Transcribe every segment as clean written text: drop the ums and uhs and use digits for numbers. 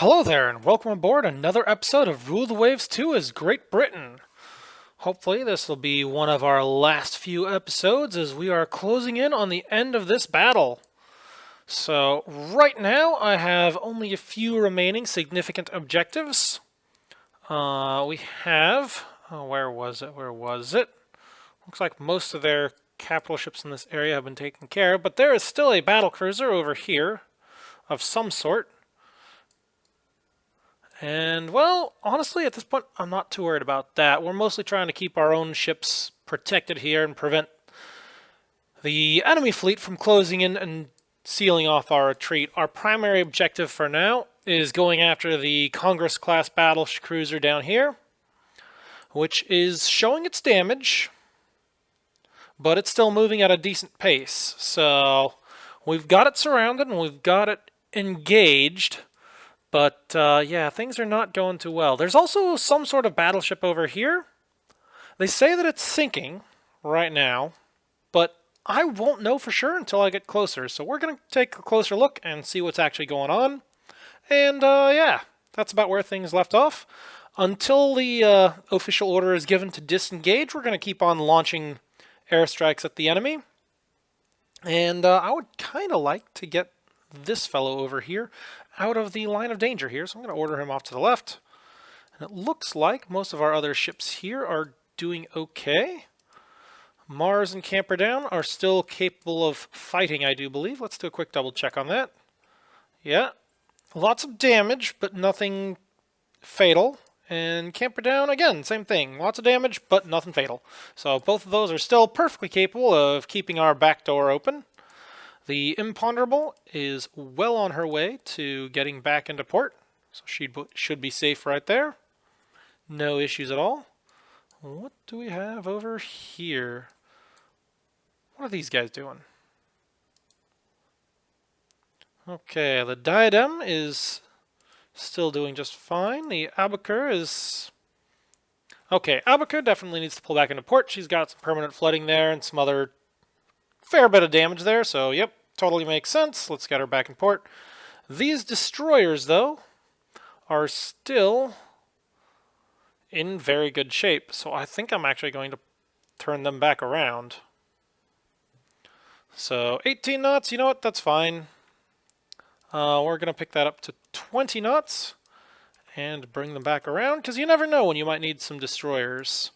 Hello there, and welcome aboard another episode of Rule the Waves 2 as Great Britain. Hopefully, this will be one of our last few episodes as we are closing in on the end of this battle. So, right now, I have only a few remaining significant objectives. We have. Where was it? Where was it? Looks like most of their capital ships in this area have been taken care of, but there is still a battle cruiser over here of some sort. And, well, honestly, at this point, I'm not too worried about that. We're mostly trying to keep our own ships protected here and prevent the enemy fleet from closing in and sealing off our retreat. Our primary objective for now is going after the Congress-class battle cruiser down here, which is showing its damage, but it's still moving at a decent pace. So, we've got it surrounded and we've got it engaged. But, yeah, things are not going too well. There's also some sort of battleship over here. They say that it's sinking right now, but I won't know for sure until I get closer. So we're going to take a closer look and see what's actually going on. And, yeah, that's about where things left off. Until the official order is given to disengage, we're going to keep on launching airstrikes at the enemy. And I would kind of like to get this fellow over here out of the line of danger here, so I'm going to order him off to the left. And it looks like most of our other ships here are doing okay. Mars and Camperdown are still capable of fighting, I do believe. Let's do a quick double check on that. Yeah, lots of damage, but nothing fatal. And Camperdown, again, same thing. Lots of damage, but nothing fatal. So both of those are still perfectly capable of keeping our back door open. The Imponderable is well on her way to getting back into port, so she should be safe right there. No issues at all. What do we have over here? What are these guys doing? Okay, the Diadem is still doing just fine. The Abakur is... Okay, Abakur definitely needs to pull back into port. She's got some permanent flooding there and some other fair bit of damage there, so yep, totally makes sense. Let's get her back in port. These destroyers, though, are still in very good shape, so I think I'm actually going to turn them back around. So 18 knots, you know what, that's fine. We're going to pick that up to 20 knots and bring them back around, because you never know when you might need some destroyers.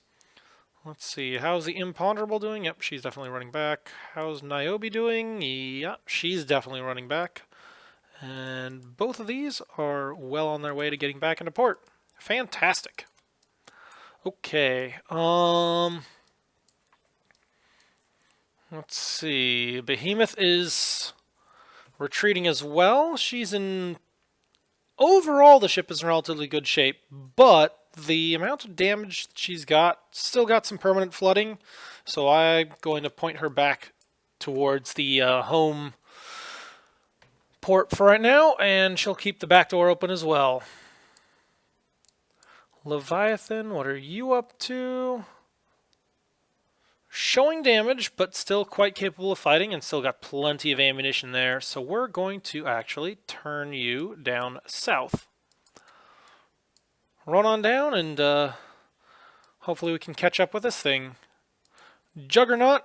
Let's see, how's the Imponderable doing? Yep, she's definitely running back. How's Niobe doing? Yep, she's definitely running back. And both of these are well on their way to getting back into port. Fantastic. Okay, let's see. Behemoth is retreating as well. She's in... Overall, the ship is in relatively good shape, but the amount of damage she's got, still got some permanent flooding, so I'm going to point her back towards the home port for right now, and she'll keep the back door open as well. Leviathan, what are you up to? Showing damage, but still quite capable of fighting, and still got plenty of ammunition there, so we're going to actually turn you down south. Run on down, and hopefully we can catch up with this thing. Juggernaut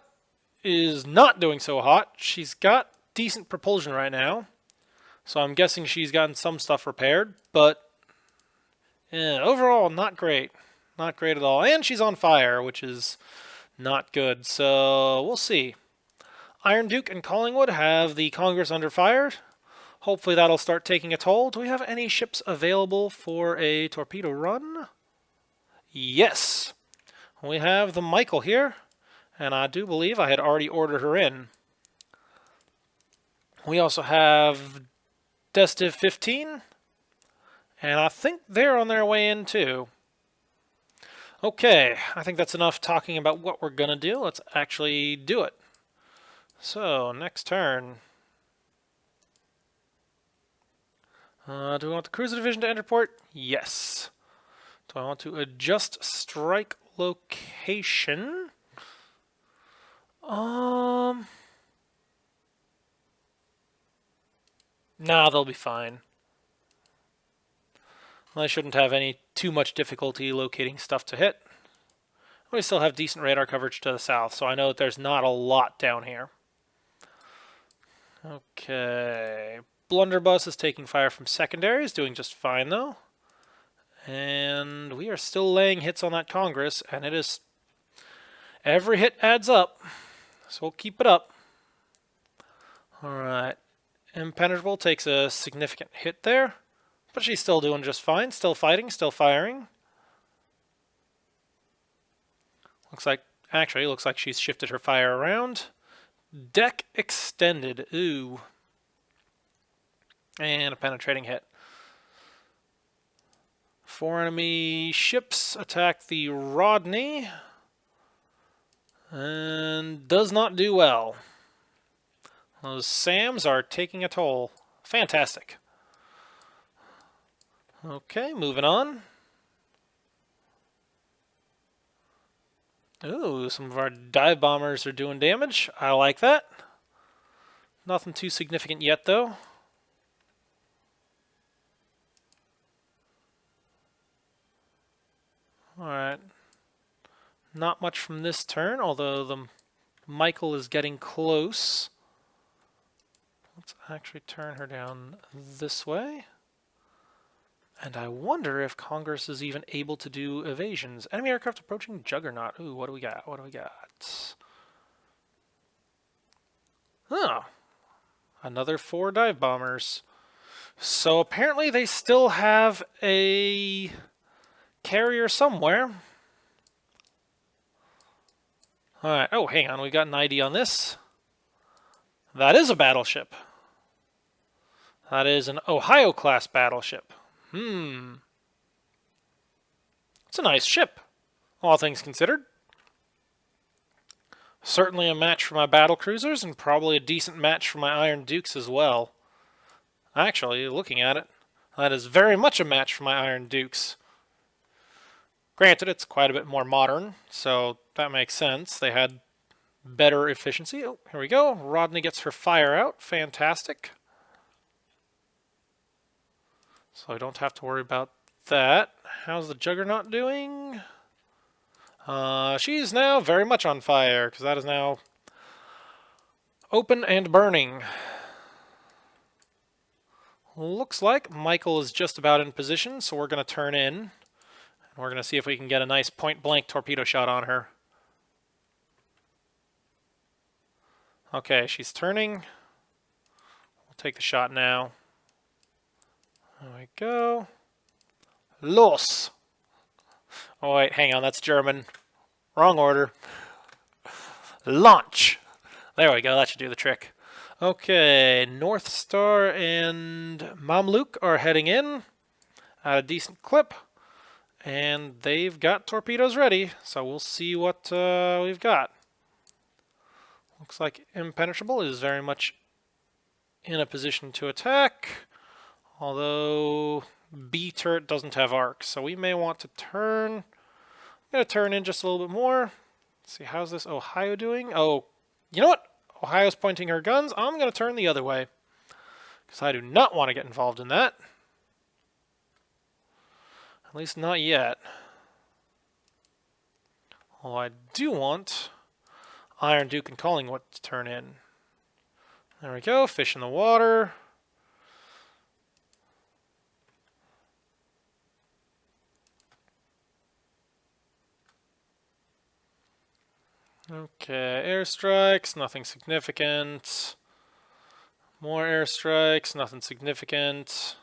is not doing so hot. She's got decent propulsion right now, so I'm guessing she's gotten some stuff repaired, but overall, not great. Not great at all. And she's on fire, which is not good, so we'll see. Iron Duke and Collingwood have the Congress under fire. Hopefully that'll start taking a toll. Do we have any ships available for a torpedo run? Yes. We have the Michael here, and I do believe I had already ordered her in. We also have Destiv 15, and I think they're on their way in too. Okay, I think that's enough talking about what we're going to do. Let's actually do it. So, next turn. Do we want the cruiser division to enter port? Yes. Do I want to adjust strike location? Nah, they'll be fine. I shouldn't have any too much difficulty locating stuff to hit. We still have decent radar coverage to the south, so I know that there's not a lot down here. Okay. Blunderbuss is taking fire from secondaries, doing just fine though. And we are still laying hits on that Congress, and it is... every hit adds up, so we'll keep it up. Alright. Impenetrable takes a significant hit there, but she's still doing just fine. Still fighting, still firing. Looks like she's shifted her fire around. Deck extended. Ooh. And a penetrating hit. 4 enemy ships attack the Rodney. And does not do well. Those SAMs are taking a toll. Fantastic. Okay, moving on. Ooh, some of our dive bombers are doing damage. I like that. Nothing too significant yet, though. Alright. Not much from this turn, although the Michael is getting close. Let's actually turn her down this way. And I wonder if Congress is even able to do evasions. Enemy aircraft approaching Juggernaut. Ooh, what do we got? What do we got? Oh, another 4 dive bombers. So apparently they still have a carrier somewhere. Alright, oh, hang on, we got an ID on this. That is a battleship. That is an Ohio-class battleship. It's a nice ship, all things considered. Certainly a match for my battle cruisers, and probably a decent match for my Iron Dukes as well. Actually, looking at it, that is very much a match for my Iron Dukes. Granted, it's quite a bit more modern, so that makes sense. They had better efficiency. Oh, here we go. Rodney gets her fire out. Fantastic. So I don't have to worry about that. How's the Juggernaut doing? She's now very much on fire, because that is now open and burning. Looks like Michael is just about in position, so we're going to turn in. And we're going to see if we can get a nice point-blank torpedo shot on her. Okay, she's turning. We'll take the shot now. There we go. Los! Oh wait, hang on, that's German. Wrong order. Launch! There we go, that should do the trick. Okay, North Star and Mamluk are heading in at a decent clip. And they've got torpedoes ready, so we'll see what we've got. Looks like Impenetrable is very much in a position to attack. Although B turret doesn't have arcs, so we may want to turn. I'm going to turn in just a little bit more. Let's see, how's this Ohio doing? Oh, you know what? Ohio's pointing her guns. I'm going to turn the other way, because I do not want to get involved in that. At least not yet. Although I do want Iron Duke and Collingwood to turn in. There we go, fish in the water. Okay, airstrikes, nothing significant. More airstrikes, nothing significant.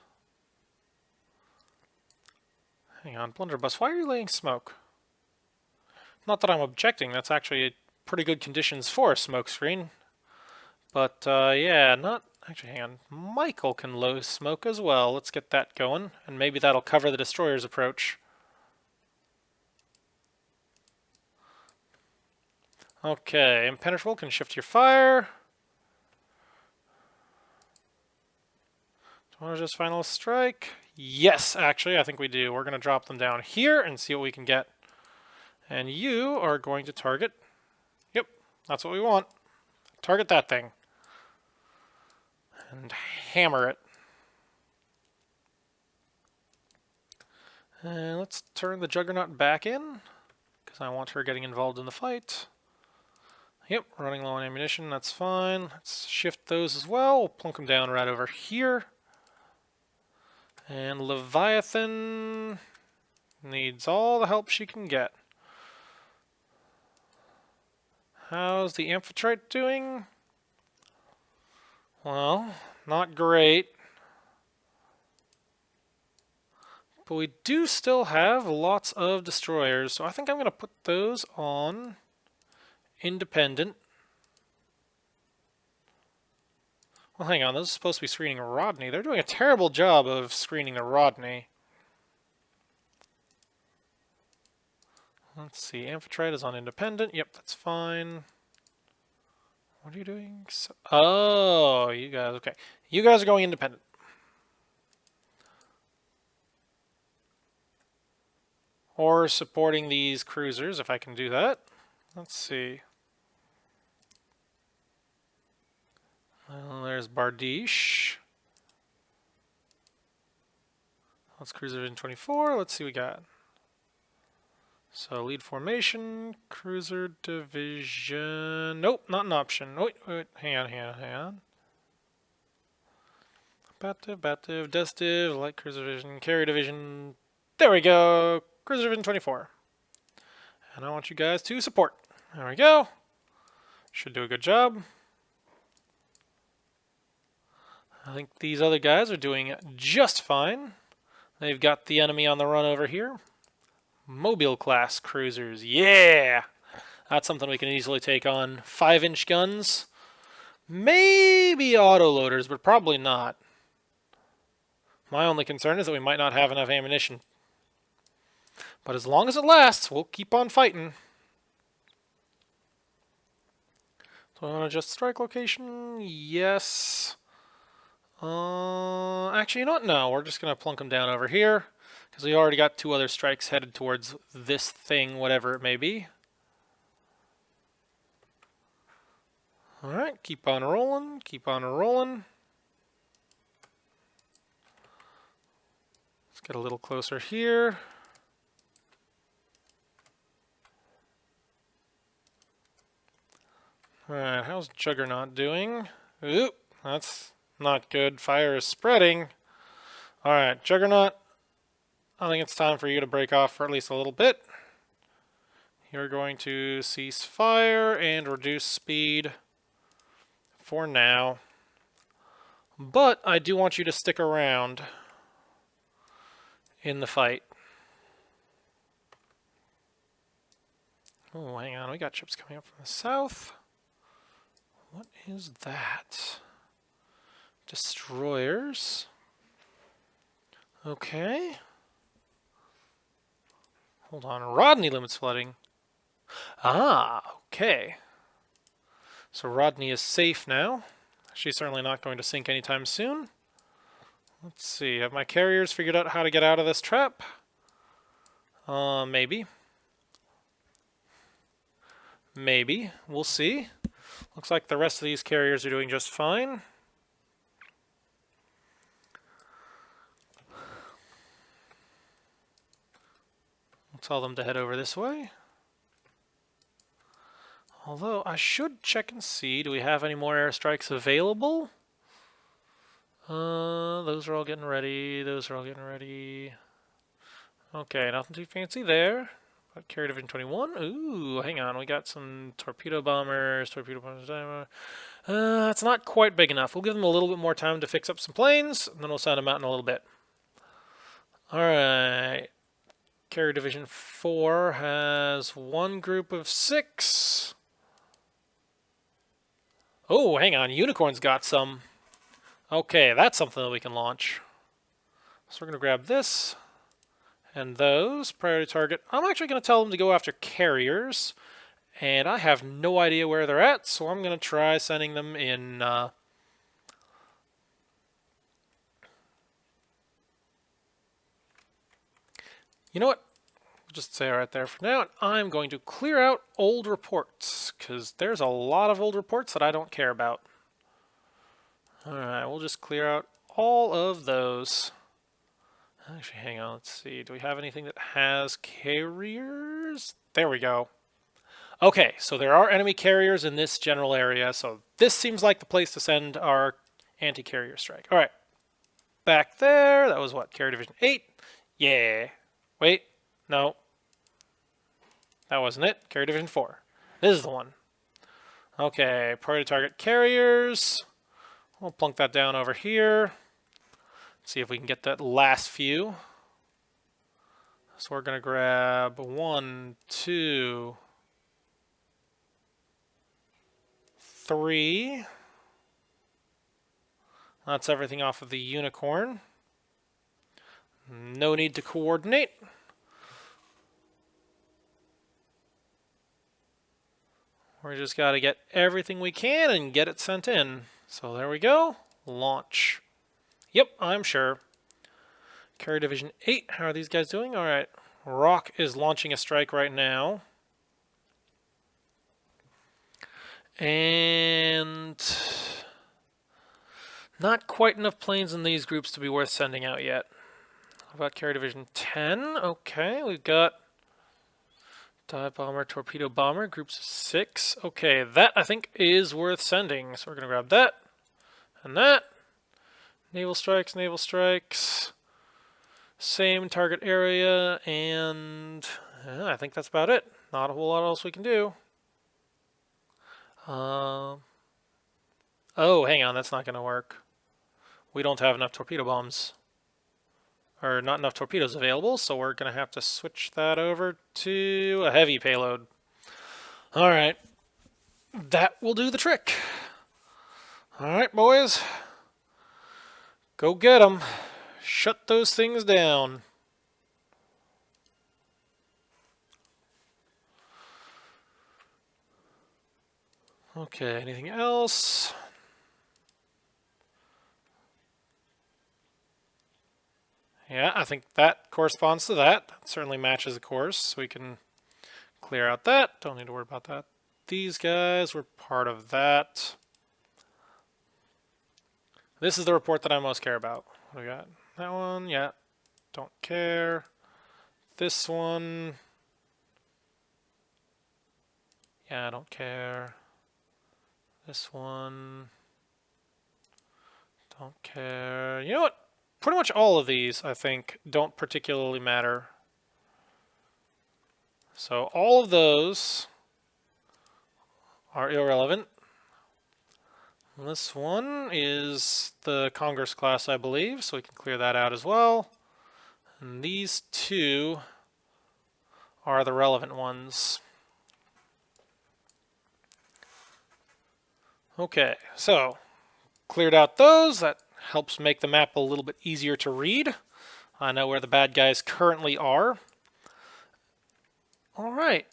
Hang on, Blunderbuss, why are you laying smoke? Not that I'm objecting, that's actually pretty good conditions for a smoke screen. But, yeah, not... Actually, hang on. Michael can low smoke as well. Let's get that going, and maybe that'll cover the destroyer's approach. Okay, Impenetrable can shift your fire. Do you want to just final strike? Yes, actually, I think we do. We're going to drop them down here and see what we can get. And you are going to target. Yep, that's what we want. Target that thing. And hammer it. And let's turn the Juggernaut back in, because I want her getting involved in the fight. Yep, running low on ammunition, that's fine. Let's shift those as well. We'll plunk them down right over here. And Leviathan needs all the help she can get. How's the Amphitrite doing? Well, not great. But we do still have lots of destroyers, so I think I'm going to put those on independent. Well, hang on, those are supposed to be screening Rodney. They're doing a terrible job of screening the Rodney. Let's see, Amphitrite is on independent. Yep, that's fine. What are you doing? Oh, you guys, okay. You guys are going independent. Or supporting these cruisers, if I can do that. Let's see. Well, there's Bardiche. Let's cruiser division 24. Let's see what we got. So lead formation, cruiser division. Nope, not an option. Wait, hang on. Battiv, Destiv, light cruiser division, carrier division. There we go. Cruiser division 24. And I want you guys to support. There we go. Should do a good job. I think these other guys are doing just fine. They've got the enemy on the run over here. Mobile class cruisers. Yeah! That's something we can easily take on. 5-inch guns. Maybe autoloaders, but probably not. My only concern is that we might not have enough ammunition. But as long as it lasts, we'll keep on fighting. So I want to adjust strike location. Yes. Actually, you know what? No, we're just going to plunk them down over here. Because we already got 2 other strikes headed towards this thing, whatever it may be. Alright, keep on rolling. Keep on rolling. Let's get a little closer here. Alright, how's Juggernaut doing? Oop, that's not good. Fire is spreading. Alright, Juggernaut, I think it's time for you to break off for at least a little bit. You're going to cease fire and reduce speed for now. But I do want you to stick around in the fight. Oh, hang on, we got ships coming up from the south. What is that? Destroyers. Okay. Hold on, Rodney limits flooding. Ah, okay. So Rodney is safe now. She's certainly not going to sink anytime soon. Let's see, have my carriers figured out how to get out of this trap? Maybe. Maybe. We'll see. Looks like the rest of these carriers are doing just fine. I'll tell them to head over this way. Although, I should check and see, do we have any more airstrikes available? Those are all getting ready. Those are all getting ready. Okay, nothing too fancy there. But carrier division 21. Ooh, hang on. We got some torpedo bombers. It's not quite big enough. We'll give them a little bit more time to fix up some planes, and then we'll send them out in a little bit. Alright. Carrier division 4 has 1 group of 6. Oh, hang on. Unicorn's got some. Okay, that's something that we can launch. So we're going to grab this and those. Priority target. I'm actually going to tell them to go after carriers. And I have no idea where they're at, so I'm going to try sending them in... You know what? We'll just say right there for now. I'm going to clear out old reports, because there's a lot of old reports that I don't care about. Alright, we'll just clear out all of those. Actually, hang on. Let's see. Do we have anything that has carriers? There we go. Okay, so there are enemy carriers in this general area, so this seems like the place to send our anti-carrier strike. All right, back there. That was what? Carrier Division 8? Yeah. Wait, no. That wasn't it. Carrier Division 4. This is the one. Okay, priority target carriers. We'll plunk that down over here. See if we can get that last few. So we're going to grab 1, 2, 3. That's everything off of the Unicorn. No need to coordinate. We just got to get everything we can and get it sent in. So there we go. Launch. Yep, I'm sure. Carrier Division 8, how are these guys doing? All right. Rock is launching a strike right now. And not quite enough planes in these groups to be worth sending out yet. How about Carrier Division 10? Okay, we've got dive bomber, torpedo bomber, groups of 6. Okay, that I think is worth sending. So we're going to grab that and that. Naval strikes, naval strikes. Same target area, and I think that's about it. Not a whole lot else we can do. Oh, hang on, that's not going to work. We don't have enough torpedo bombs. Or not enough torpedoes available, so we're going to have to switch that over to a heavy payload. Alright. That will do the trick. Alright, boys. Go get them. Shut those things down. Okay, anything else? Yeah, I think that corresponds to that. That certainly matches the course, so we can clear out that. Don't need to worry about that. These guys were part of that. This is the report that I most care about. What do we got? That one, yeah. Don't care. This one. Yeah, I don't care. This one. Don't care. You know what? Pretty much all of these, I think, don't particularly matter. So all of those are irrelevant. This one is the Congress class, I believe, so we can clear that out as well. And these two are the relevant ones. Okay, so cleared out those. That helps make the map a little bit easier to read. I know where the bad guys currently are. All right.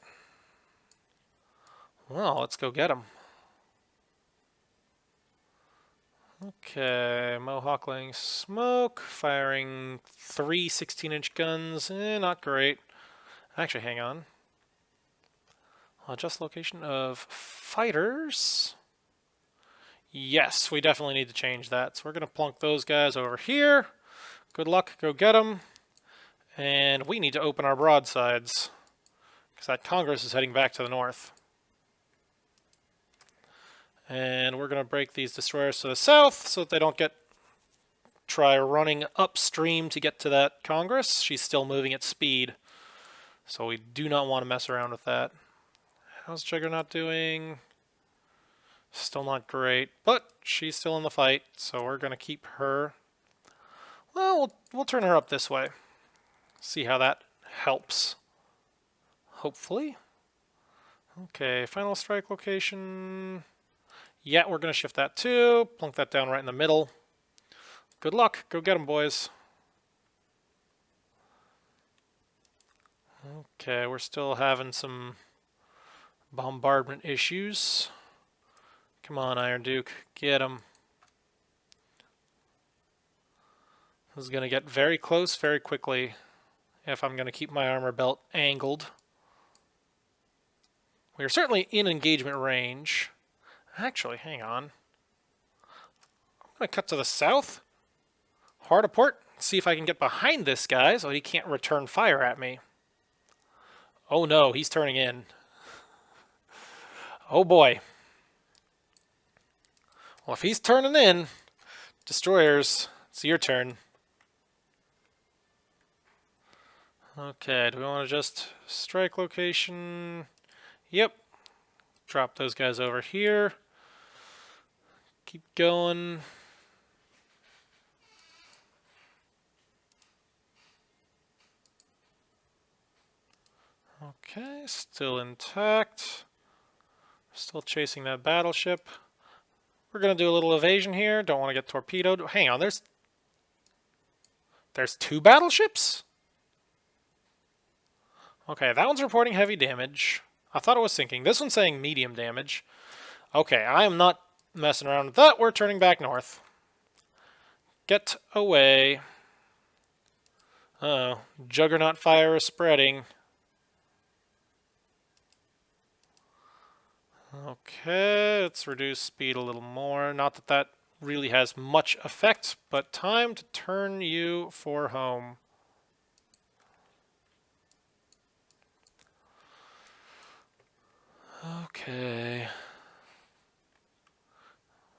Well, let's go get them. Okay, Mohawk laying smoke, firing 3 16-inch guns. Not great. Actually, hang on. Adjust location of fighters. Yes, we definitely need to change that. So we're going to plunk those guys over here. Good luck, go get them. And we need to open our broadsides, because that Congress is heading back to the north. And we're going to break these destroyers to the south so that they don't try running upstream to get to that Congress. She's still moving at speed, so we do not want to mess around with that. How's Juggernaut doing? Still not great, but she's still in the fight, so we're going to keep her. Well, we'll turn her up this way. See how that helps. Hopefully. Okay, final strike location. Yeah, we're going to shift that too. Plunk that down right in the middle. Good luck. Go get them, boys. Okay, we're still having some bombardment issues. Come on, Iron Duke. Get him. This is going to get very close very quickly if I'm going to keep my armor belt angled. We are certainly in engagement range. Actually, hang on. I'm going to cut to the south. Hard a port. see if I can get behind this guy so he can't return fire at me. Oh no, he's turning in. Oh boy. Well, if he's turning in, destroyers, it's your turn. Okay, do we want to just strike location? Yep. Drop those guys over here. Keep going. Okay, still intact. Still chasing that battleship. We're going to do a little evasion here. Don't want to get torpedoed. Hang on, there's 2 battleships? Okay, that one's reporting heavy damage. I thought it was sinking. This one's saying medium damage. Okay, I am not messing around with that. We're turning back north. Get away. Uh-oh. Juggernaut fire is spreading. Okay, let's reduce speed a little more. Not that that really has much effect, but time to turn you for home. Okay.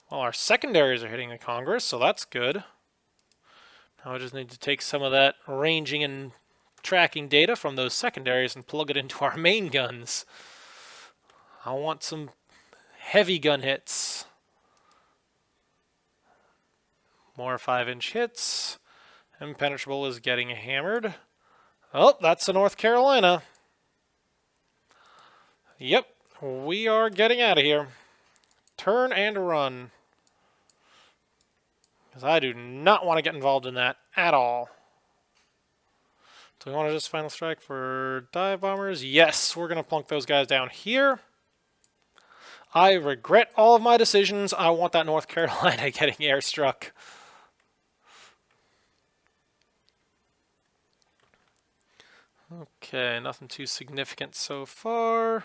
Well, our secondaries are hitting the Congress, so that's good. Now I just need to take some of that ranging and tracking data from those secondaries and plug it into our main guns. I want some heavy gun hits. More 5-inch hits. Impenetrable is getting hammered. Oh, that's the North Carolina. Yep, we are getting out of here. Turn and run. Because I do not want to get involved in that at all. Do we want to just final strike for dive bombers? Yes, we're going to plunk those guys down here. I regret all of my decisions. I want that North Carolina getting airstruck. Okay, nothing too significant so far.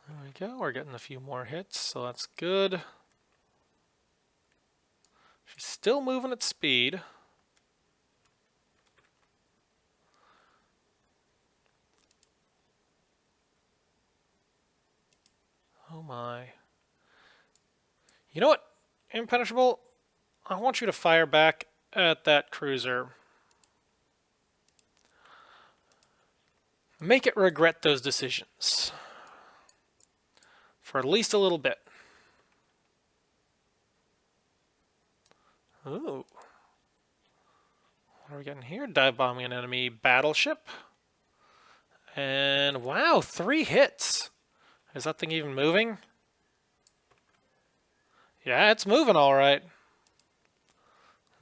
There we go, we're getting a few more hits, so that's good. She's still moving at speed. Oh my. You know what, Impenetrable? I want you to fire back at that cruiser. Make it regret those decisions. For at least a little bit. Ooh. What are we getting here? Dive bombing an enemy battleship. And wow, 3 hits. Is that thing even moving? Yeah, it's moving all right.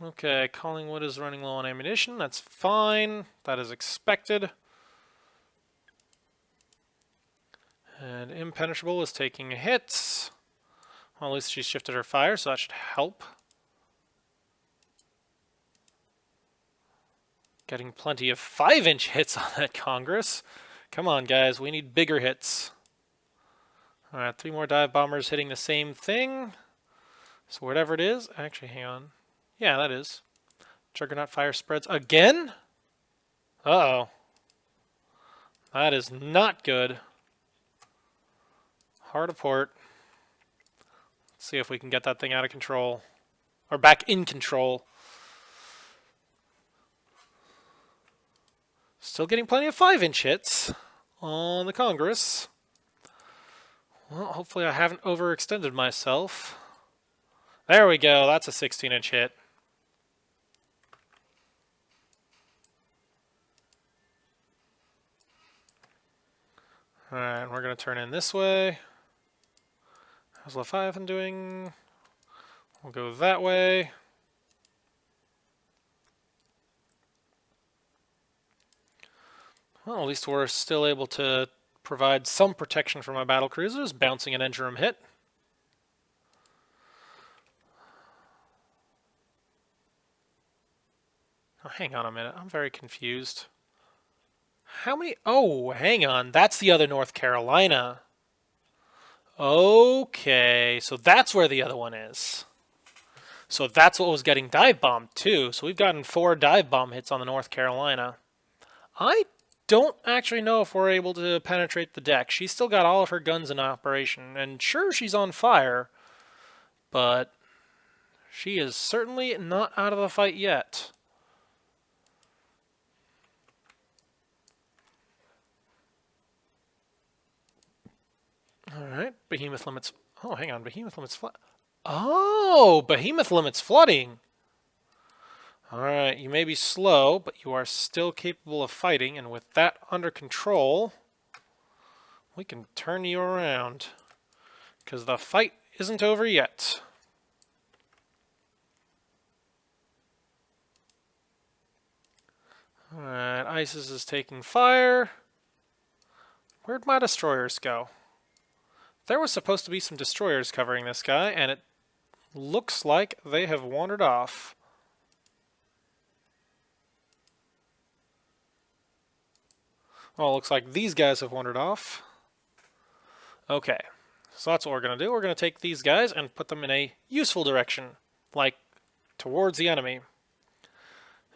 Okay, Collingwood is running low on ammunition. That's fine. That is expected. And Impenetrable is taking hits. Well, at least she shifted her fire, so that should help. Getting plenty of 5-inch hits on that Congress. Come on, guys. We need bigger hits. All right, 3 more dive bombers hitting the same thing. So whatever it is, actually, hang on. Yeah, that is. Juggernaut fire spreads again? Uh-oh. That is not good. Hard a port. Let's see if we can get that thing out of control. Or back in control. Still getting plenty of 5-inch hits on the Congress. Well, hopefully I haven't overextended myself. There we go. That's a 16-inch hit. Alright, we're going to turn in this way. How's Leviathan doing? We'll go that way. Well, at least we're still able to provide some protection for my battle cruisers, bouncing an engine hit. Oh, hang on a minute. I'm very confused. How many? Oh, hang on. That's the other North Carolina. Okay, so that's where the other one is. So that's what was getting dive bombed too. So we've gotten 4 dive bomb hits on the North Carolina. I don't actually know if we're able to penetrate the deck. She's still got all of her guns in operation, and sure, she's on fire, but she is certainly not out of the fight yet. Alright, Behemoth limits... Oh, hang on, Behemoth limits flood... Oh, Behemoth limits flooding! Alright, you may be slow, but you are still capable of fighting, and with that under control, we can turn you around. Because the fight isn't over yet. Alright, ISIS is taking fire. Where'd my destroyers go? There was supposed to be some destroyers covering this guy, and it looks like they have wandered off. Well, it looks like these guys have wandered off. Okay, so that's what we're going to do. We're going to take these guys and put them in a useful direction, like towards the enemy.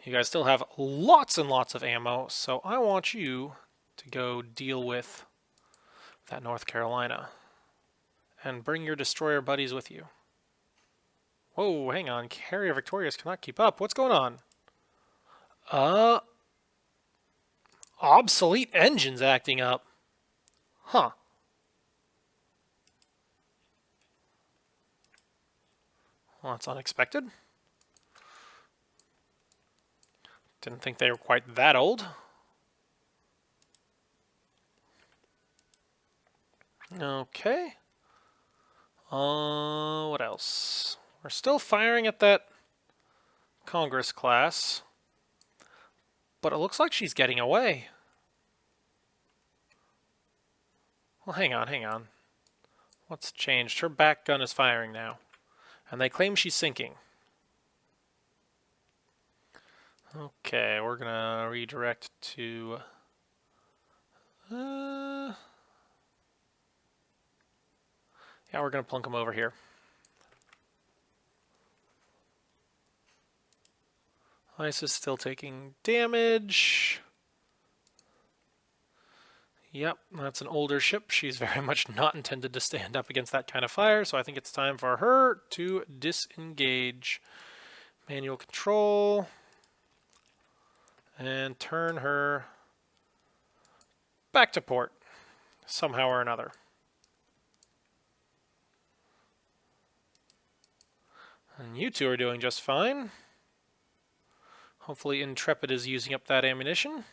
You guys still have lots and lots of ammo, so I want you to go deal with that North Carolina. And bring your destroyer buddies with you. Whoa, hang on. Carrier Victorious cannot keep up. What's going on? Obsolete engines acting up. Huh. Well, that's unexpected. Didn't think they were quite that old. Okay. What else? We're still firing at that Congress class, but it looks like she's getting away. Well, hang on. What's changed? Her back gun is firing now, and they claim she's sinking. Okay, we're gonna redirect to... Yeah, we're gonna plunk them over here. ISIS still taking damage. Yep, that's an older ship. She's very much not intended to stand up against that kind of fire, so I think it's time for her to disengage. Manual control. And turn her back to port, somehow or another. And you two are doing just fine. Hopefully Intrepid is using up that ammunition.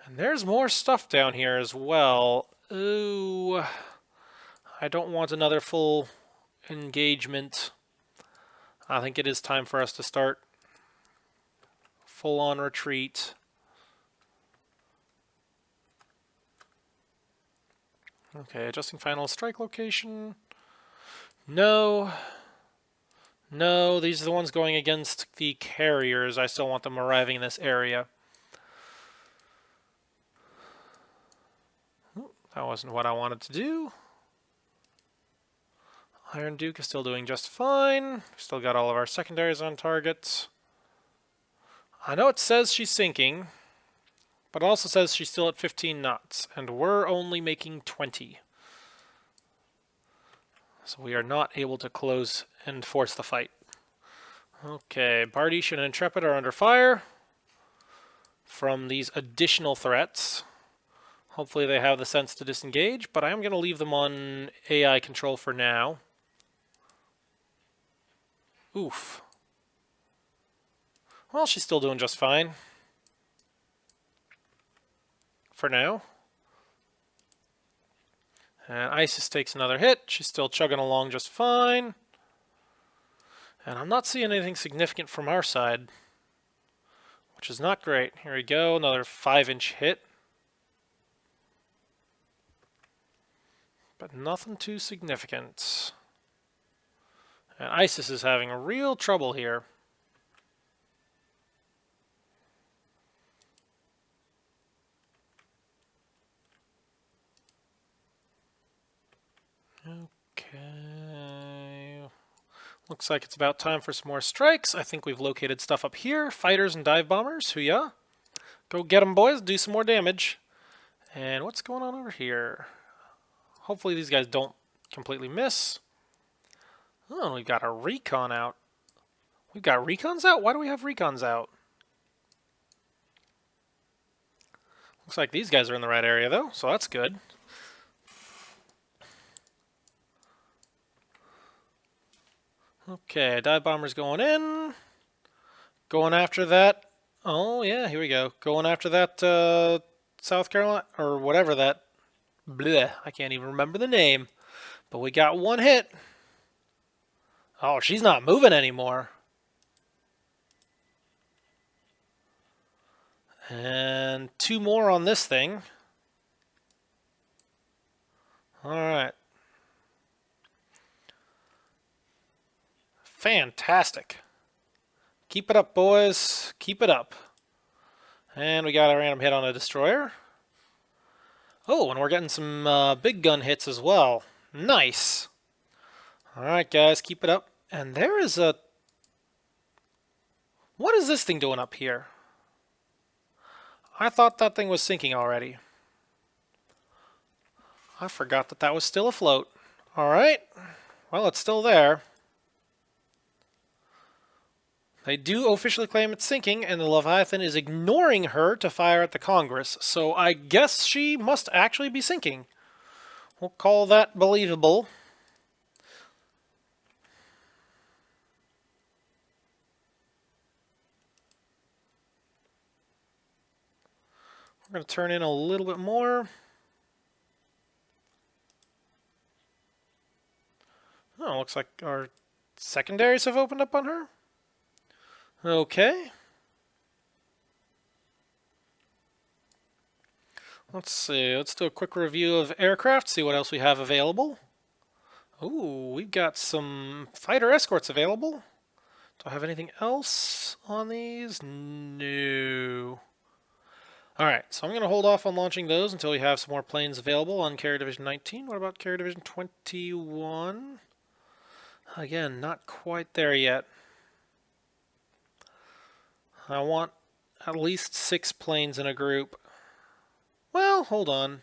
And there's more stuff down here as well. Ooh, I don't want another full engagement. I think it is time for us to start full-on retreat. Okay, adjusting final strike location. No. No, these are the ones going against the carriers. I still want them arriving in this area. That wasn't what I wanted to do. Iron Duke is still doing just fine. Still got all of our secondaries on target. I know it says she's sinking, but it also says she's still at 15 knots, and we're only making 20. So we are not able to close and force the fight. Okay, Bardish and Intrepid are under fire from these additional threats. Hopefully they have the sense to disengage, but I am going to leave them on AI control for now. Oof. Well, she's still doing just fine. For now. And ISIS takes another hit. She's still chugging along just fine. And I'm not seeing anything significant from our side, which is not great. Here we go, another 5-inch hit. But nothing too significant. And ISIS is having real trouble here. Okay. Looks like it's about time for some more strikes. I think we've located stuff up here. Fighters and dive bombers. Hoo-yah. Go get them, boys. Do some more damage. And what's going on over here? Hopefully these guys don't completely miss. Oh, we've got a recon out. We've got recons out? Why do we have recons out? Looks like these guys are in the right area, though, so that's good. Okay, dive bomber's going in. Going after that. Oh, yeah, here we go. Going after that South Carolina, or whatever that. Bleh, I can't even remember the name. But we got one hit. Oh, she's not moving anymore. And 2 more on this thing. Alright. Fantastic. Keep it up, boys. Keep it up. And we got a random hit on a destroyer. Oh, and we're getting some big gun hits as well. Nice. Alright, guys, keep it up. And there is a... What is this thing doing up here? I thought that thing was sinking already. I forgot that that was still afloat. Alright. Well, it's still there. They do officially claim it's sinking, and the Leviathan is ignoring her to fire at the Congress, so I guess she must actually be sinking. We'll call that believable. We're going to turn in a little bit more. Oh, looks like our secondaries have opened up on her. Okay. Let's see. Let's do a quick review of aircraft, see what else we have available. Ooh, we've got some fighter escorts available. Do I have anything else on these? No. Alright, so I'm going to hold off on launching those until we have some more planes available on Carrier Division 19. What about Carrier Division 21? Again, not quite there yet. I want at least 6 planes in a group. Well, hold on.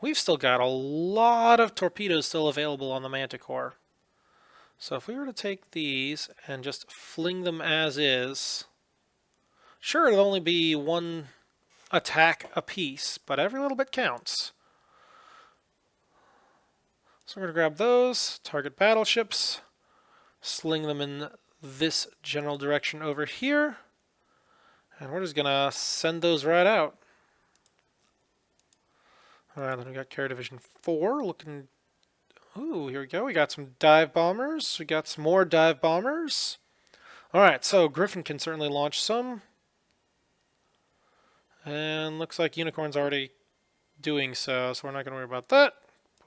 We've still got a lot of torpedoes still available on the Manticore. So if we were to take these and just fling them as is, sure, it'll only be 1 attack apiece, but every little bit counts. So we're going to grab those, target battleships, sling them in this general direction over here, and we're just going to send those right out. Alright, then we got Carrier Division 4 looking... Ooh, here we go. We got some dive bombers. We got some more dive bombers. Alright, so Griffin can certainly launch some. And looks like Unicorn's already doing so we're not going to worry about that.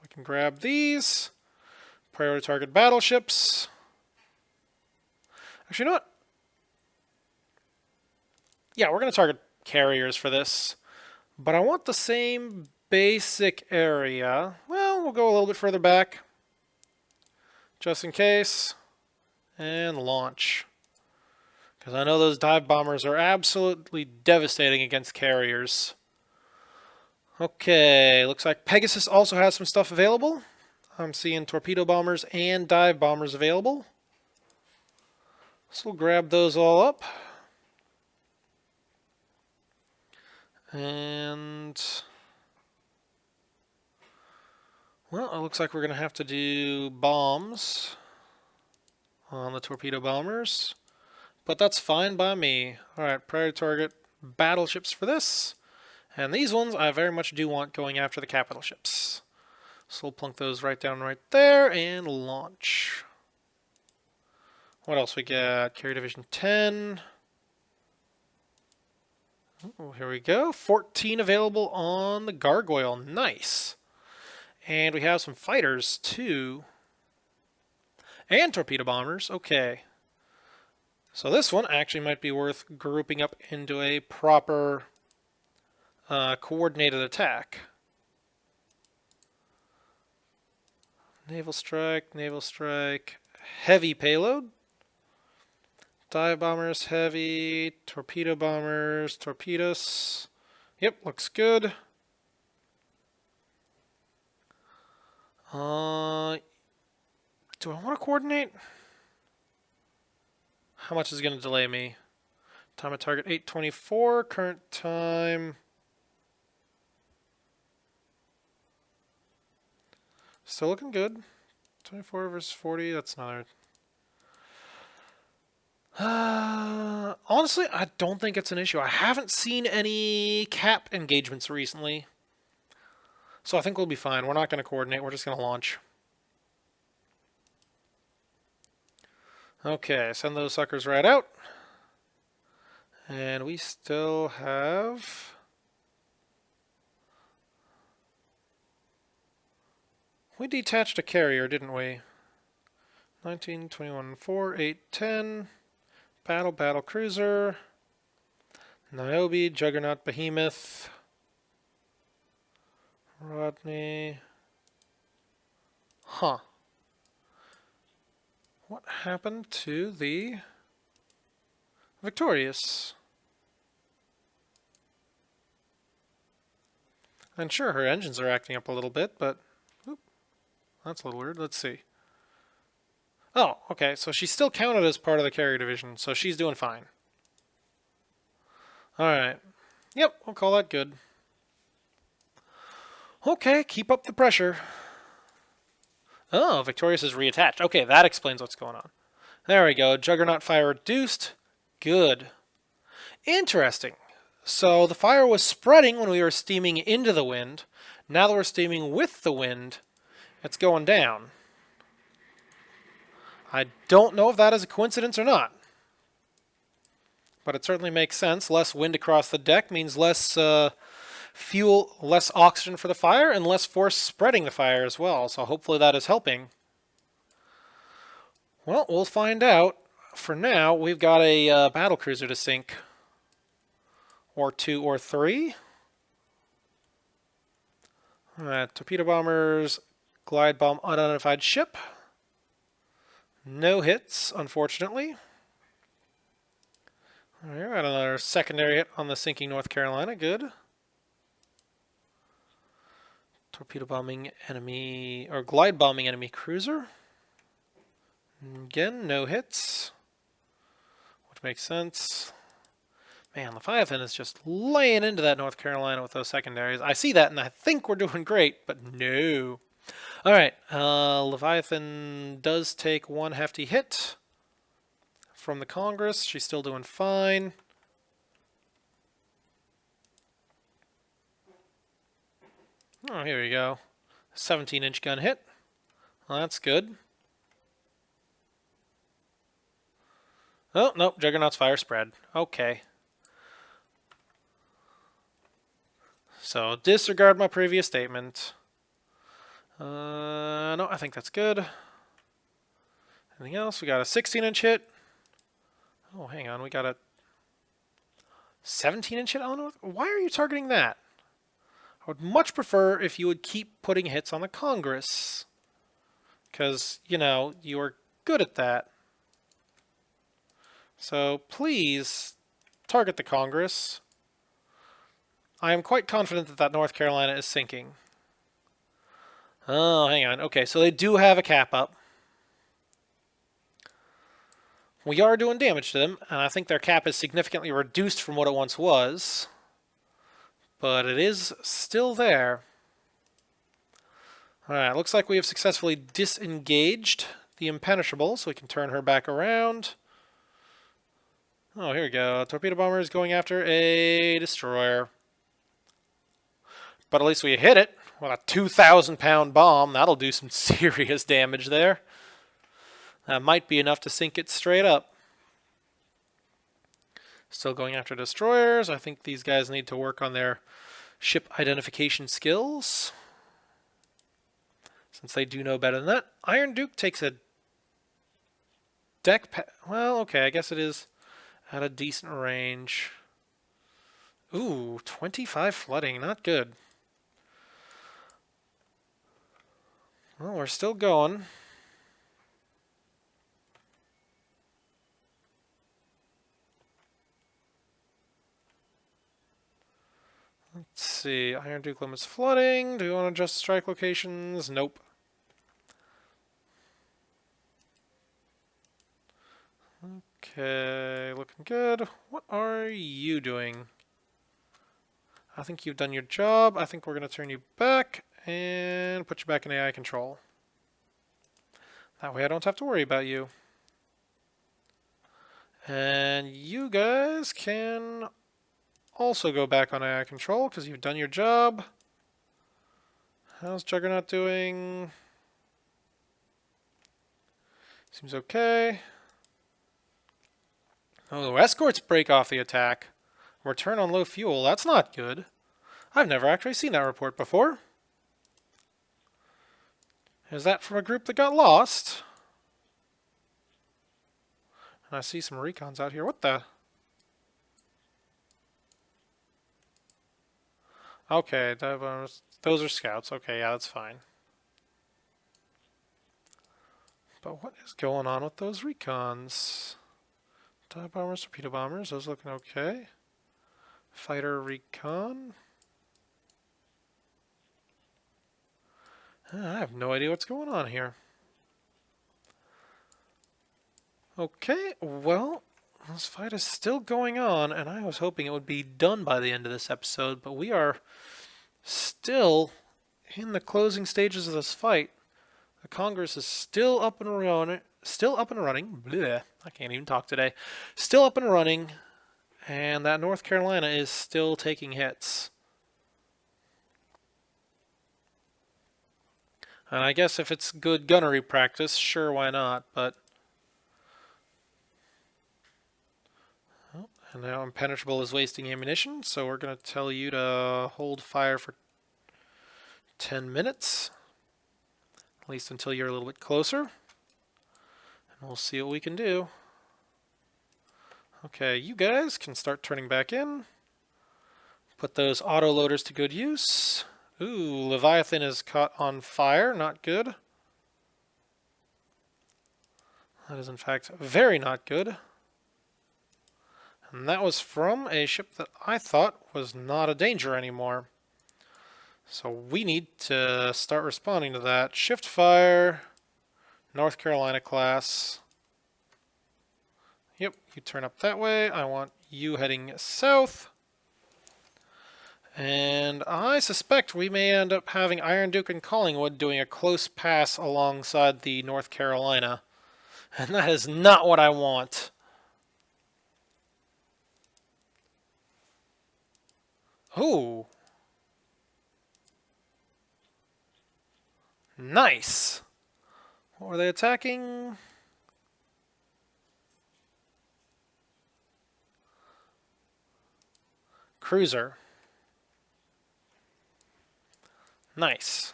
We can grab these. Priority target battleships. Actually, you know what? Yeah, we're going to target carriers for this. But I want the same basic area. Well, we'll go a little bit further back. Just in case. And launch. Because I know those dive bombers are absolutely devastating against carriers. Okay, looks like Pegasus also has some stuff available. I'm seeing torpedo bombers and dive bombers available. So we'll grab those all up. And... well, it looks like we're going to have to do bombs on the torpedo bombers. But that's fine by me. Alright, priority target battleships for this. And these ones I very much do want going after the capital ships. So we'll plunk those right down right there and launch. What else we got? Carrier Division 10. Oh, here we go. 14 available on the Gargoyle. Nice. And we have some fighters too. And torpedo bombers. Okay. So this one actually might be worth grouping up into a proper coordinated attack. Naval strike, heavy payload. Dive bombers, heavy, torpedo bombers, torpedoes. Yep, looks good. Do I want to coordinate? How much is going to delay me? Time at target 8:24. Current time. Still looking good. 24 versus 40. That's another. Honestly, I don't think it's an issue. I haven't seen any cap engagements recently. So I think we'll be fine. We're not going to coordinate. We're just going to launch. Okay, send those suckers right out. And we still have... We detached a carrier, didn't we? 19, 21, 4, 8, 10. Battle cruiser. Niobe, Juggernaut, Behemoth. Rodney. Huh. What happened to the Victorious? I'm sure her engines are acting up a little bit, but oop, that's a little weird. Let's see. Oh, okay, so she's still counted as part of the carrier division, so she's doing fine. Alright. Yep, we'll call that good. Okay, keep up the pressure. Oh, Victorious is reattached. Okay, that explains what's going on. There we go. Juggernaut fire reduced. Good. Interesting. So the fire was spreading when we were steaming into the wind. Now that we're steaming with the wind, it's going down. I don't know if that is a coincidence or not. But it certainly makes sense. Less wind across the deck means less fuel, less oxygen for the fire, and less force spreading the fire as well. So hopefully that is helping. Well, we'll find out. For now, we've got a battlecruiser to sink. Or 2 or 3. Torpedo bombers, glide bomb, unidentified ship. No hits, unfortunately. All right, got another secondary hit on the sinking North Carolina. Good. Torpedo bombing enemy, or glide bombing enemy cruiser. Again, no hits, which makes sense. Man, Leviathan is just laying into that North Carolina with those secondaries. I see that, and I think we're doing great, but no. All right, Leviathan does take one hefty hit from the Congress. She's still doing fine. Oh, here we go. 17-inch gun hit. Well, that's good. Oh, nope, Juggernaut's fire spread. Okay. So, disregard my previous statement. No, I think that's good. Anything else? We got a 16-inch hit. Oh, hang on. We got a 17-inch hit. Oh, no. Why are you targeting that? I would much prefer if you would keep putting hits on the Congress. Because, you know, you are good at that. So, please target the Congress. I am quite confident that that North Carolina is sinking. Oh, hang on. Okay, so they do have a cap up. We are doing damage to them, and I think their cap is significantly reduced from what it once was. But it is still there. Alright, looks like we have successfully disengaged the Impenetrable, so we can turn her back around. Oh, here we go. Torpedo bomber is going after a destroyer. But at least we hit it with a 2,000-pound bomb. That'll do some serious damage there. That might be enough to sink it straight up. Still going after destroyers. I think these guys need to work on their ship identification skills, since they do know better than that. Iron Duke takes a deck... well, okay, I guess it is at a decent range. Ooh, 25 flooding. Not good. Well, we're still going. Let's see. Iron Duke limits flooding. Do we want to adjust strike locations? Nope. Okay, looking good. What are you doing? I think you've done your job. I think we're going to turn you back and put you back in AI control. That way I don't have to worry about you. And you guys can also go back on AI control because you've done your job. How's Juggernaut doing? Seems okay. Oh, escorts break off the attack. Return on low fuel. That's not good. I've never actually seen that report before. Is that from a group that got lost? And I see some recons out here. What the? Okay, those are scouts. Okay, yeah, that's fine. But what is going on with those recons? Dive bombers, torpedo bombers, those looking okay. Fighter recon. I have no idea what's going on here. Okay, well, this fight is still going on, and I was hoping it would be done by the end of this episode, but we are still in the closing stages of this fight. The Congress is still up and running. Bleh, I can't even talk today. Still up and running, and that North Carolina is still taking hits. And I guess if it's good gunnery practice, sure, why not? But and now Impenetrable is wasting ammunition, so we're going to tell you to hold fire for 10 minutes. At least until you're a little bit closer. And we'll see what we can do. Okay, you guys can start turning back in. Put those auto-loaders to good use. Ooh, Leviathan is caught on fire. Not good. That is, in fact, very not good. And that was from a ship that I thought was not a danger anymore. So we need to start responding to that. Shift fire, North Carolina class. Yep, you turn up that way. I want you heading south. And I suspect we may end up having Iron Duke and Collingwood doing a close pass alongside the North Carolina. And that is not what I want. Ooh. Nice. What were they attacking? Cruiser. Nice.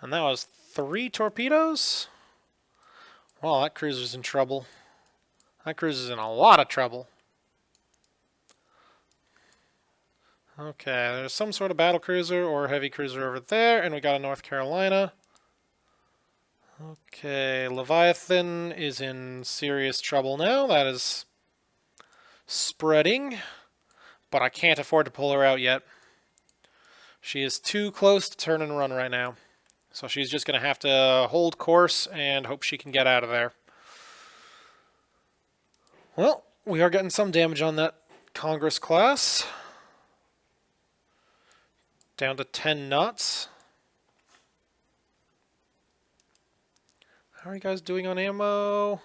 And that was 3 torpedoes? Well, that cruiser's in trouble. That cruiser's in a lot of trouble. Okay, there's some sort of battle cruiser or heavy cruiser over there, and we got a North Carolina. Okay, Leviathan is in serious trouble now. That is spreading, but I can't afford to pull her out yet. She is too close to turn and run right now. So she's just going to have to hold course and hope she can get out of there. Well, we are getting some damage on that Congress class. Down to 10 knots. How are you guys doing on ammo?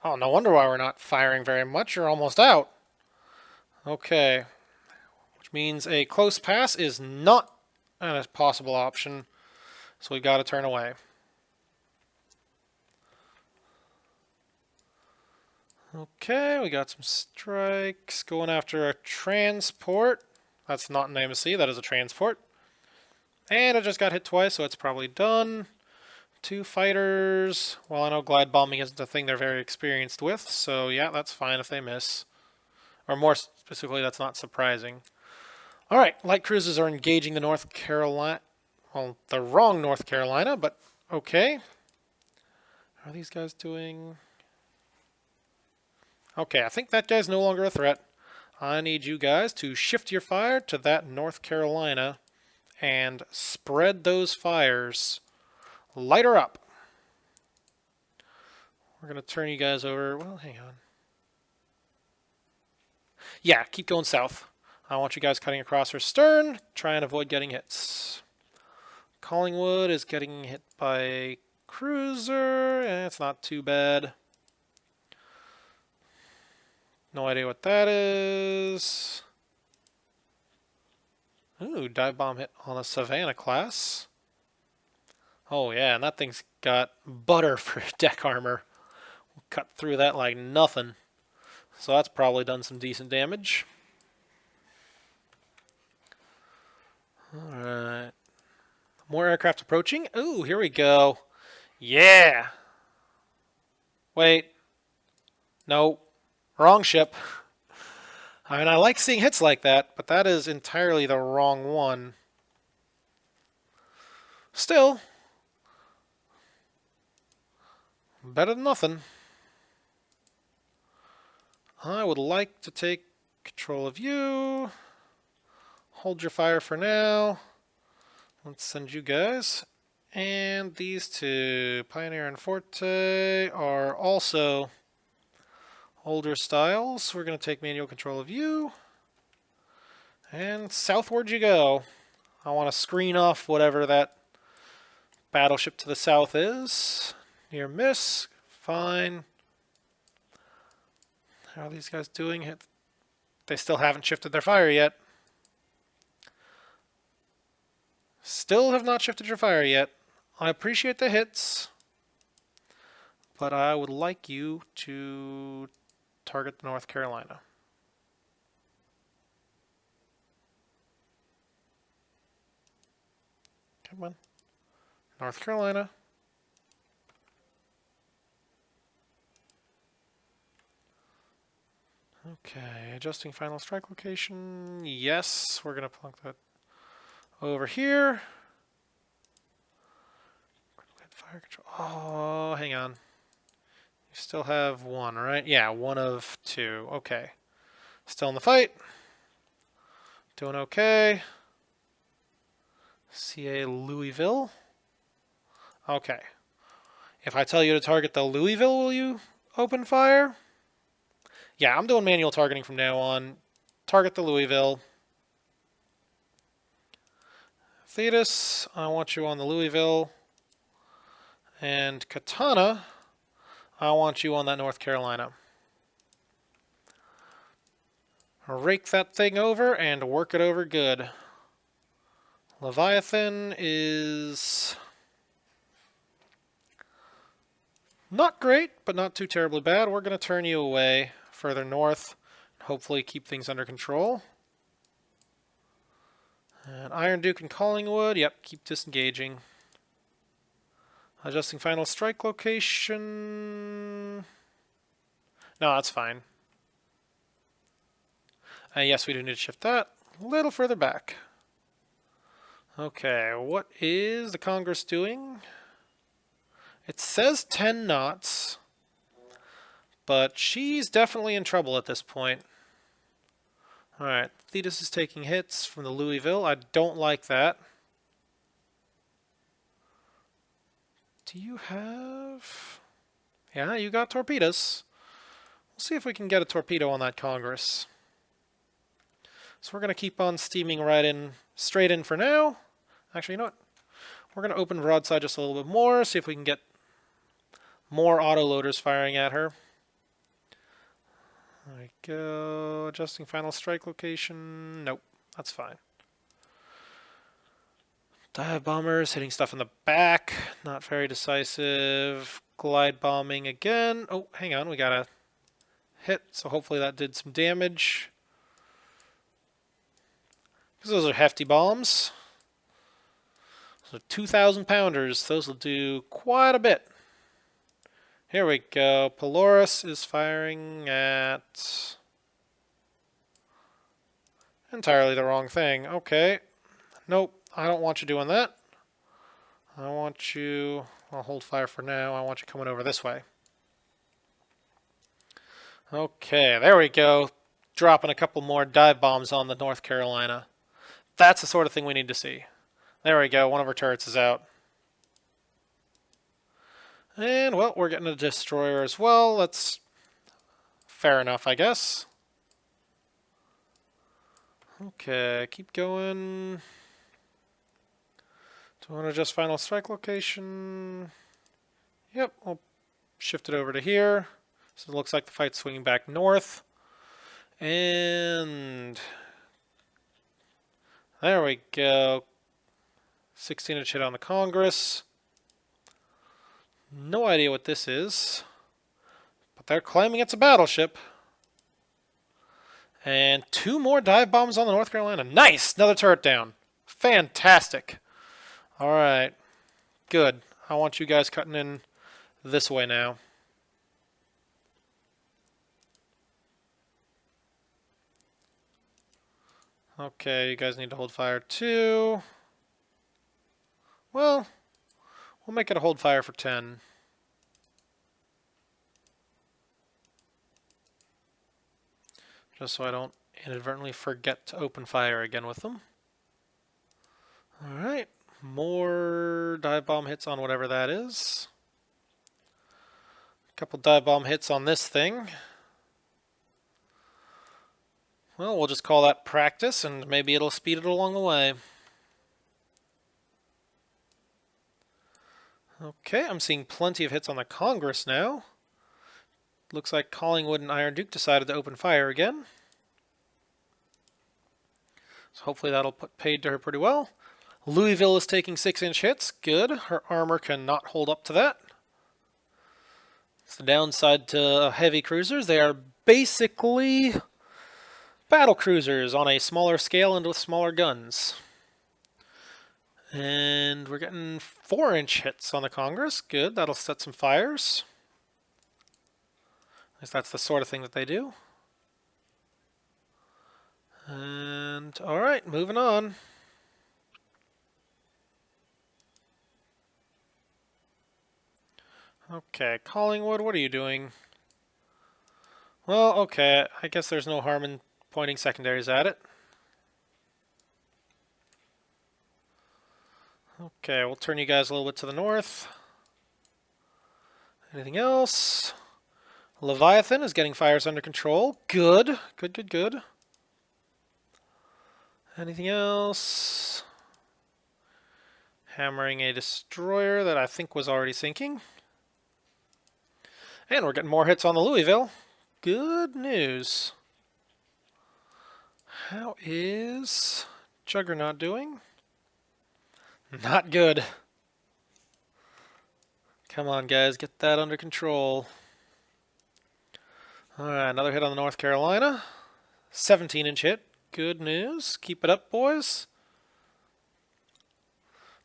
Oh, no wonder why we're not firing very much. You're almost out. Okay. Which means a close pass is not a possible option. So we've got to turn away. Okay, we got some strikes going after a transport. That's not an embassy, that is a transport. And it just got hit twice, so it's probably done. 2 fighters. Well, I know glide bombing isn't a thing they're very experienced with, so yeah, that's fine if they miss. Or more specifically, that's not surprising. Alright, light cruisers are engaging the North Carolina. Well, the wrong North Carolina, but Okay. How are these guys doing? Okay, I think that guy's no longer a threat. I need you guys to shift your fire to that North Carolina and spread those fires. Light her up. We're going to turn you guys over. Well, hang on. Yeah, keep going south. I want you guys cutting across her stern. Try and avoid getting hits. Collingwood is getting hit by a cruiser. It's not too bad. No idea what that is. Ooh, dive bomb hit on a Savannah class. Oh yeah, and that thing's got butter for deck armor. We'll cut through that like nothing. So that's probably done some decent damage. Alright. More aircraft approaching. Ooh, here we go. Yeah! Wait. No. Wrong ship. I mean, I like seeing hits like that, but that is entirely the wrong one. Still, better than nothing. I would like to take control of you. Hold your fire for now. Let's send you guys. And these two, Pioneer and Forte, are also older styles. We're going to take manual control of you. And southward you go. I want to screen off whatever that battleship to the south is. Near miss. Fine. How are these guys doing? They still haven't shifted their fire yet. Still have not shifted your fire yet. I appreciate the hits, but I would like you to target the North Carolina. Come on. North Carolina. Okay, adjusting final strike location. Yes, we're going to plunk that over here. Fire control. Oh, hang on. You still have one, right? Yeah, one of two. Okay. Still in the fight. Doing okay. CA Louisville. Okay. If I tell you to target the Louisville, will you open fire? Yeah, I'm doing manual targeting from now on. Target the Louisville. Thetis, I want you on the Louisville. And Katana, I want you on that North Carolina. Rake that thing over and work it over good. Leviathan is not great, but not too terribly bad. We're going to turn you away further north and hopefully keep things under control. And Iron Duke and Collingwood, yep, keep disengaging. Adjusting final strike location. No, that's fine. Yes, we do need to shift that a little further back. Okay, what is the Congress doing? It says 10 knots, but she's definitely in trouble at this point. Alright, Thetis is taking hits from the Louisville. I don't like that. Do you have... Yeah, you got torpedoes. We'll see if we can get a torpedo on that Congress. So we're going to keep on steaming right in, straight in for now. Actually, you know what? We're going to open broadside just a little bit more, see if we can get more autoloaders firing at her. There we go. Adjusting final strike location. Nope, that's fine. Dive bombers hitting stuff in the back. Not very decisive. Glide bombing again. Oh, hang on. We got a hit, so hopefully that did some damage. Because those are hefty bombs. So 2,000 pounders. Those will do quite a bit. Here we go. Polaris is firing at entirely the wrong thing. Okay. Nope. I don't want you doing that. I want you I'll hold fire for now. I want you coming over this way. Okay, there we go. Dropping a couple more dive bombs on the North Carolina. That's the sort of thing we need to see. There we go. One of our turrets is out. And, well, we're getting a destroyer as well. That's fair enough, I guess. Okay, keep going. Do I want to adjust final strike location? Yep, I'll shift it over to here. So it looks like the fight's swinging back north. And there we go. 16-inch hit on the Congress. No idea what this is. But they're claiming it's a battleship. And 2 more dive bombs on the North Carolina. Nice! Another turret down. Fantastic. Alright. Good. I want you guys cutting in this way now. Okay, you guys need to hold fire too. Well, we'll make it a hold fire for 10. Just so I don't inadvertently forget to open fire again with them. Alright, more dive bomb hits on whatever that is. A couple dive bomb hits on this thing. Well, we'll just call that practice, and maybe it'll speed it along the way. Okay, I'm seeing plenty of hits on the Congress now. Looks like Collingwood and Iron Duke decided to open fire again. So hopefully that'll put paid to her pretty well. Louisville is taking 6-inch hits. Good. Her armor cannot hold up to that. It's the downside to heavy cruisers. They are basically battle cruisers on a smaller scale and with smaller guns. And we're getting 4-inch hits on the Congress. Good. That'll set some fires. At least that's the sort of thing that they do. And, alright, moving on. Okay, Collingwood, what are you doing? Well, okay, I guess there's no harm in pointing secondaries at it. Okay, we'll turn you guys a little bit to the north. Anything else? Leviathan is getting fires under control. Good, good, good, good. Anything else? Hammering a destroyer that I think was already sinking. And we're getting more hits on the Louisville. Good news. How is Juggernaut doing? Not good. Come on, guys, get that under control. Alright, another hit on the North Carolina. 17-inch hit. Good news. Keep it up, boys.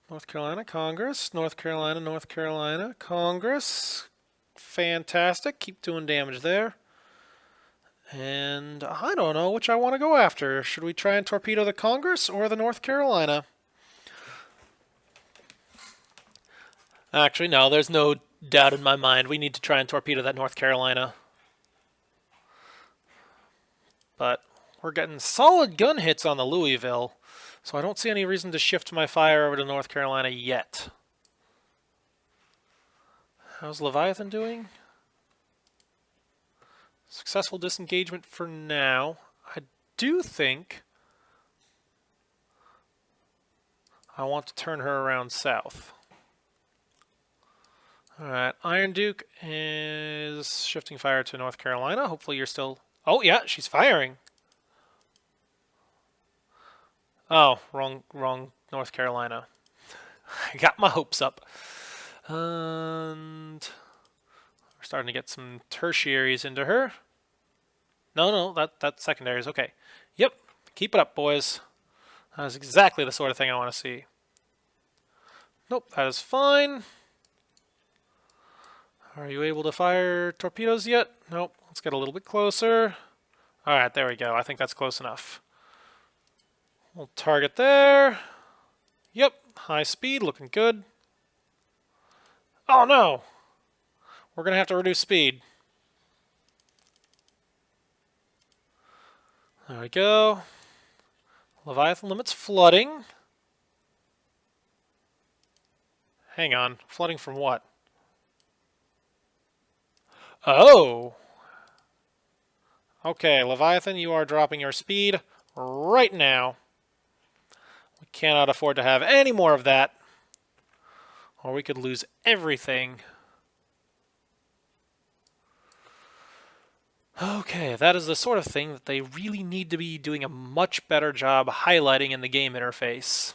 North Carolina, Congress. North Carolina, North Carolina, Congress. Fantastic. Keep doing damage there. And I don't know which I want to go after. Should we try and torpedo the Congress or the North Carolina? Actually, no, there's no doubt in my mind. We need to try and torpedo that North Carolina. But we're getting solid gun hits on the Louisville, so I don't see any reason to shift my fire over to North Carolina yet. How's Leviathan doing? Successful disengagement for now. I do think I want to turn her around south. Alright, Iron Duke is shifting fire to North Carolina. Hopefully you're still... Oh, yeah, she's firing. Oh, wrong North Carolina. I got my hopes up. And we're starting to get some tertiaries into her. No, that's secondaries. Okay. Yep. Keep it up, boys. That's exactly the sort of thing I want to see. Nope, that is fine. Are you able to fire torpedoes yet? Nope. Let's get a little bit closer. Alright, there we go. I think that's close enough. We'll target there. Yep, high speed, looking good. Oh no! We're going to have to reduce speed. There we go. Leviathan limits flooding. Hang on. Flooding from what? Oh! Okay, Leviathan, you are dropping your speed right now. We cannot afford to have any more of that, or we could lose everything. Okay, that is the sort of thing that they really need to be doing a much better job highlighting in the game interface.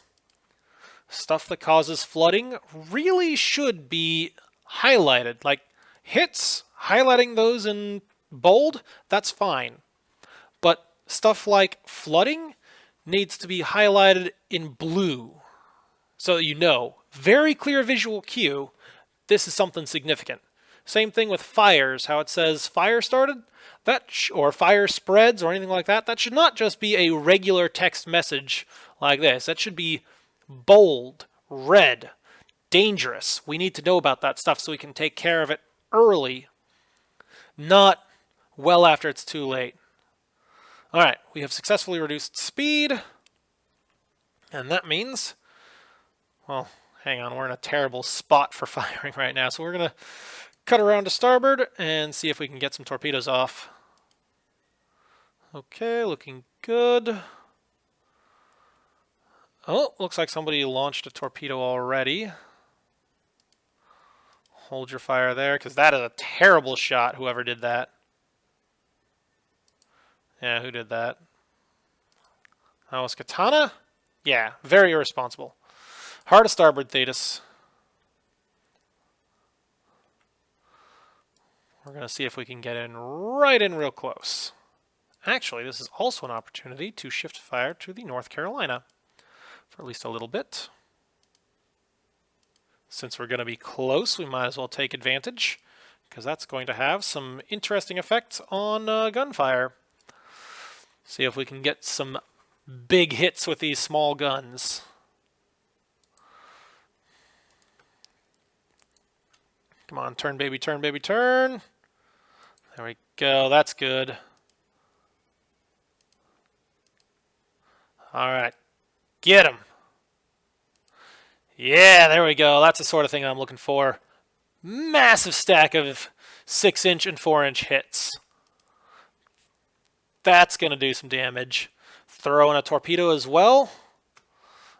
Stuff that causes flooding really should be highlighted. Like hits, highlighting those in bold, that's fine. But stuff like flooding needs to be highlighted in blue so that you know. Very clear visual cue, this is something significant. Same thing with fires, how it says fire started, or fire spreads or anything like that. That should not just be a regular text message like this. That should be bold, red, dangerous. We need to know about that stuff so we can take care of it early, not well after it's too late. Alright, we have successfully reduced speed, and that means, well, hang on, we're in a terrible spot for firing right now, so we're going to cut around to starboard and see if we can get some torpedoes off. Okay, looking good. Oh, looks like somebody launched a torpedo already. Hold your fire there, because that is a terrible shot, whoever did that. Yeah, who did that? That was Katana? Yeah, very irresponsible. Hard to starboard, Thetis. We're going to see if we can get in right in real close. Actually, this is also an opportunity to shift fire to the North Carolina for at least a little bit. Since we're going to be close, we might as well take advantage, because that's going to have some interesting effects on gunfire. See if we can get some big hits with these small guns. Come on, turn, baby, turn, baby, turn. There we go. That's good. All right. Get him. Yeah, there we go. That's the sort of thing I'm looking for. Massive stack of 6-inch and 4-inch hits. That's going to do some damage. Throw in a torpedo as well.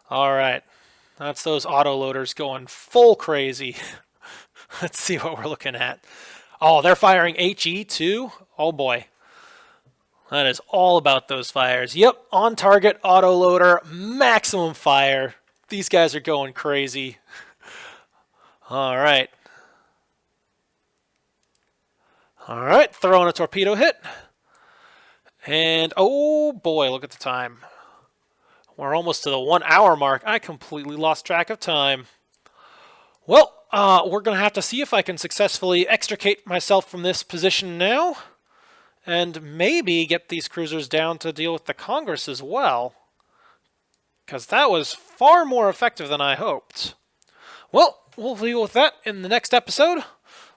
All right. That's those autoloaders going full crazy. Let's see what we're looking at. Oh, they're firing HE too? Oh boy. That is all about those fires. Yep, on target, autoloader, maximum fire. These guys are going crazy. All right. All right, throwing a torpedo hit. And, oh boy, look at the time. We're almost to the 1 hour mark. I completely lost track of time. Well, we're going to have to see if I can successfully extricate myself from this position now. And maybe get these cruisers down to deal with the Congress as well. Because that was far more effective than I hoped. Well, we'll deal with that in the next episode.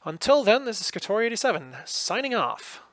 Until then, this is Katori87, signing off.